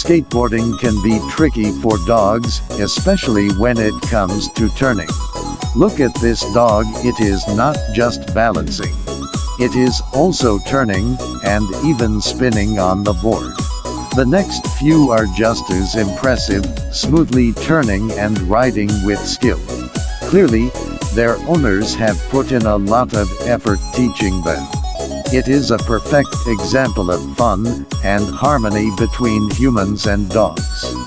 Skateboarding can be tricky for dogs, especially when it comes to turning. Look at this dog, it is not just balancing. It is also turning, and even spinning on the board. The next few are just as impressive, smoothly turning and riding with skill. Clearly, their owners have put in a lot of effort teaching them. It is a perfect example of fun and harmony between humans and dogs.